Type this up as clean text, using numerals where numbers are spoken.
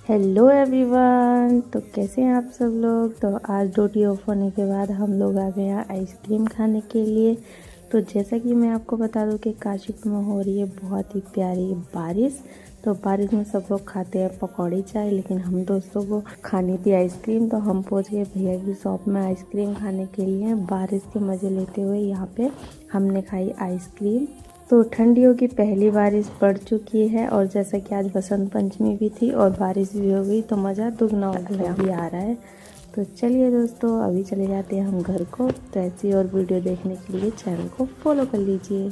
Hello everyone. तो कैसे हैं आप सब लोग। तो आज ड्यूटी ऑफ होने के बाद हम लोग आ गए हैं आइसक्रीम खाने के लिए। तो जैसा कि मैं आपको बता दूं कि काशीपुर में हो रही है बहुत ही प्यारी बारिश। तो बारिश में सब लोग खाते हैं पकौड़ी चाय, लेकिन हम दोस्तों को खानी थी आइसक्रीम। तो हम पहुंच गए भैया की शॉप में आइसक्रीम खाने के लिए। बारिश के मज़े लेते हुए यहाँ पे हमने खाई आइसक्रीम। तो ठंडियों की पहली बारिश पड़ चुकी है और जैसा कि आज बसंत पंचमी भी थी और बारिश भी हो गई तो मज़ा दुगना हो गया भी आ रहा है। तो चलिए दोस्तों, अभी चले जाते हैं हम घर को। तो ऐसी और वीडियो देखने के लिए चैनल को फॉलो कर लीजिए।